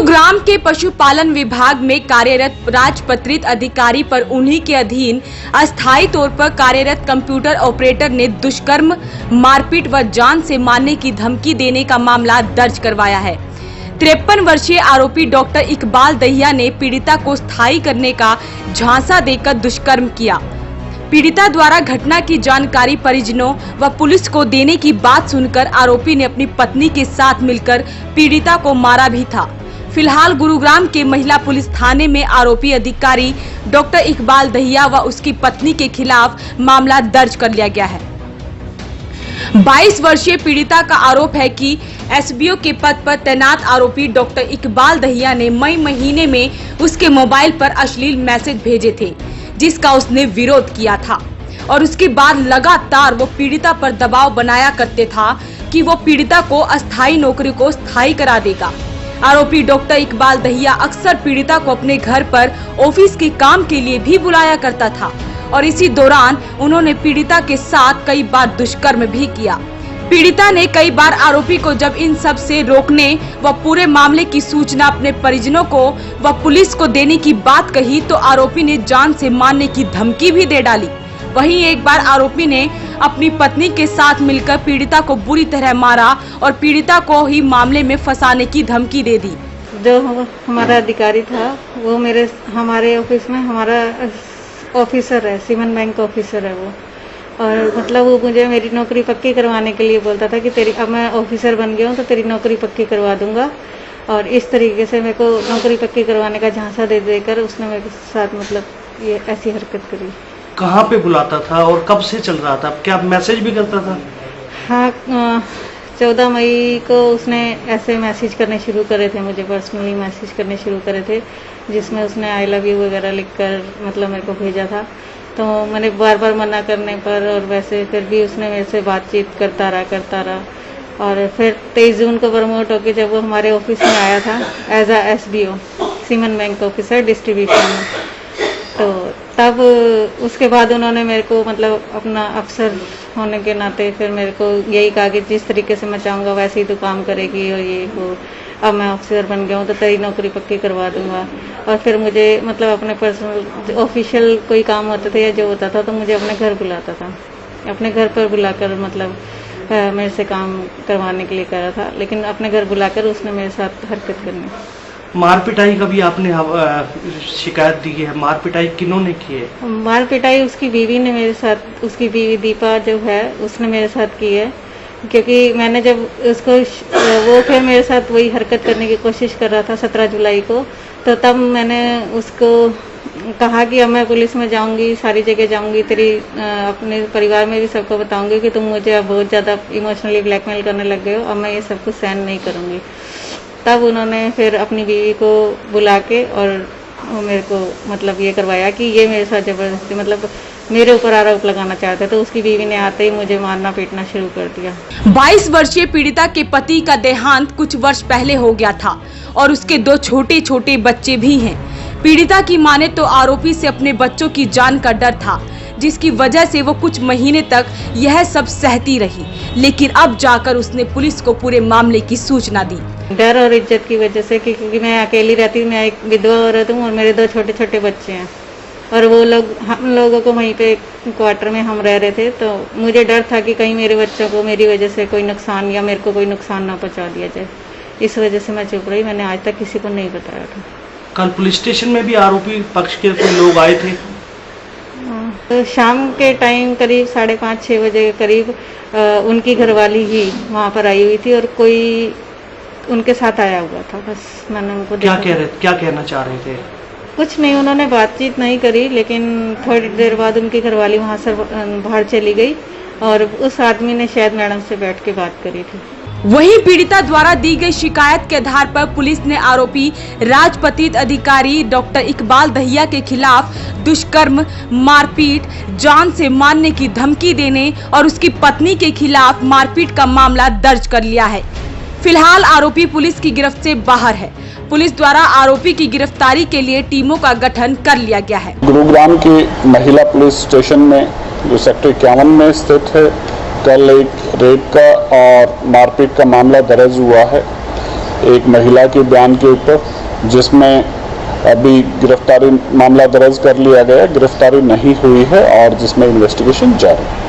गुरुग्राम के पशुपालन विभाग में कार्यरत राजपत्रित अधिकारी पर उन्हीं के अधीन अस्थायी तौर पर कार्यरत कंप्यूटर ऑपरेटर ने दुष्कर्म, मारपीट व जान से मारने की धमकी देने का मामला दर्ज करवाया है। 53 वर्षीय आरोपी डॉक्टर इकबाल दहिया ने पीड़िता को स्थायी करने का झांसा देकर दुष्कर्म किया। पीड़िता द्वारा घटना की जानकारी परिजनों व पुलिस को देने की बात सुनकर आरोपी ने अपनी पत्नी के साथ मिलकर पीड़िता को मारा भी था। फिलहाल गुरुग्राम के महिला पुलिस थाने में आरोपी अधिकारी डॉक्टर इकबाल दहिया व उसकी पत्नी के खिलाफ मामला दर्ज कर लिया गया है। 22 वर्षीय पीड़िता का आरोप है कि एसबीओ के पद पर तैनात आरोपी डॉक्टर इकबाल दहिया ने मई महीने में उसके मोबाइल पर अश्लील मैसेज भेजे थे, जिसका उसने विरोध किया था और उसके बाद लगातार वो पीड़िता पर दबाव बनाया करते था कि वो पीड़िता को अस्थायी नौकरी को स्थायी करा देगा। आरोपी डॉक्टर इकबाल दहिया अक्सर पीड़िता को अपने घर पर ऑफिस के काम के लिए भी बुलाया करता था और इसी दौरान उन्होंने पीड़िता के साथ कई बार दुष्कर्म भी किया। पीड़िता ने कई बार आरोपी को जब इन सब से रोकने व पूरे मामले की सूचना अपने परिजनों को व पुलिस को देने की बात कही तो आरोपी ने जान से मारने की धमकी भी दे डाली। वहीं एक बार आरोपी ने अपनी पत्नी के साथ मिलकर पीड़िता को बुरी तरह मारा और पीड़िता को ही मामले में फंसाने की धमकी दे दी। जो हमारा अधिकारी था वो हमारे ऑफिस में हमारा ऑफिसर है, सीमेंट बैंक ऑफिसर है वो, और मतलब वो मुझे मेरी नौकरी पक्की करवाने के लिए बोलता था कि तेरी अब मैं ऑफिसर बन गया हूँ तो तेरी नौकरी पक्की करवा दूंगा, और इस तरीके से मेरे को नौकरी पक्की करवाने का झांसा दे देकर उसने मेरे साथ मतलब ये ऐसी हरकत करी। कहाँ पे बुलाता था और कब से चल रहा था? क्या मैसेज भी करता था? हाँ, 14 मई को उसने ऐसे मैसेज करने शुरू करे थे, मुझे पर्सनली मैसेज करने शुरू करे थे, जिसमें उसने आई लव यू वगैरह लिखकर मतलब मेरे को भेजा था। तो मैंने बार बार मना करने पर और वैसे फिर भी उसने मेरे से बातचीत करता रहा और फिर 23 जून को प्रमोट होकर जब वो हमारे ऑफिस में आया था as a SBO cement bank officer distribution में, तो तब उसके बाद उन्होंने मेरे को मतलब अपना अफसर होने के नाते फिर मेरे को यही कहा कि जिस तरीके से मैं चाहूँगा वैसे ही तो काम करेगी और ये वो, अब मैं ऑफिसर बन गया हूँ तो तेरी नौकरी पक्की करवा दूंगा। और फिर मुझे मतलब अपने पर्सनल ऑफिशियल कोई काम होता था या जो होता था तो मुझे अपने घर बुलाता था, अपने घर पर बुलाकर मतलब मेरे से काम करवाने के लिए करा था, लेकिन अपने घर बुलाकर उसने मेरे साथ हरकत करनी। मार पिटाई का भी आपने शिकायत दी है? मार पिटाई किन्होंने की है? मार पिटाई उसकी बीवी ने मेरे साथ, उसकी बीवी दीपा जो है उसने मेरे साथ की है, क्योंकि मैंने जब उसको वो फिर मेरे साथ वही हरकत करने की कोशिश कर रहा था 17 जुलाई को, तो तब मैंने उसको कहा कि अब मैं पुलिस में जाऊंगी, सारी जगह जाऊंगी, तेरी अपने परिवार में भी सबको बताऊंगी कि तुम मुझे अब बहुत ज़्यादा इमोशनली ब्लैकमेल करने लग गए हो, अब मैं ये सब कुछ सहन नहीं करूंगी। तब उन्होंने फिर अपनी बीवी को बुला के और मेरे को मतलब ये करवाया कि ये मेरे साथ जबरदस्ती मतलब मेरे ऊपर आरोप लगाना चाहते, तो उसकी बीवी ने आते ही मुझे मारना पीटना शुरू कर दिया। 22 वर्षीय पीड़िता के पति का देहांत कुछ वर्ष पहले हो गया था और उसके 2 छोटे छोटे बच्चे भी हैं। पीड़िता की माने तो आरोपी से अपने बच्चों की जान का डर था, जिसकी वजह से वो कुछ महीने तक यह सब सहती रही, लेकिन अब जाकर उसने पुलिस को पूरे मामले की सूचना दी। डर और इज्जत की वजह से, क्योंकि मैं अकेली रहती हूँ, मैं एक विधवा औरत हूँ और मेरे 2 छोटे छोटे बच्चे हैं, और वो लोग हम लोगों को वहीं पे क्वार्टर में हम रह रहे थे, तो मुझे डर था कि कहीं मेरे बच्चों को मेरी वजह से कोई नुकसान या मेरे को कोई नुकसान ना पहुंचा दिया जाए। इस वजह से मैं चुप रही, मैंने आज तक किसी को नहीं बताया था। कल पुलिस स्टेशन में भी आरोपी पक्ष के कोई लोग आए थे? तो शाम के टाइम करीब 5:30-6 बजे के करीब उनकी घरवाली ही वहाँ पर आई हुई थी और कोई उनके साथ आया हुआ था, बस मैंने उनको क्या कहना चाह रहे थे? कुछ नहीं, उन्होंने बातचीत नहीं करी, लेकिन थोड़ी देर बाद उनकी घरवाली वहाँ से बाहर चली गई और उस आदमी ने शायद मैडम से बैठ के बात करी थी। वहीं पीड़िता द्वारा दी गई शिकायत के आधार पर पुलिस ने आरोपी राजपत्रित अधिकारी डॉक्टर इकबाल दहिया के खिलाफ दुष्कर्म, मारपीट, जान से मारने की धमकी देने और उसकी पत्नी के खिलाफ मारपीट का मामला दर्ज कर लिया है। फिलहाल आरोपी पुलिस की गिरफ्त से बाहर है। पुलिस द्वारा आरोपी की गिरफ्तारी के लिए टीमों का गठन कर लिया गया है। गुरुग्राम की महिला पुलिस स्टेशन में जो सेक्टर 51 में स्थित है, कल एक रेप का और मारपीट का मामला दर्ज हुआ है। एक महिला के बयान के ऊपर, जिसमें अभी गिरफ्तारी मामला दर्ज कर लिया गया, गिरफ्तारी नहीं हुई है और जिसमें इन्वेस्टिगेशन जारी है।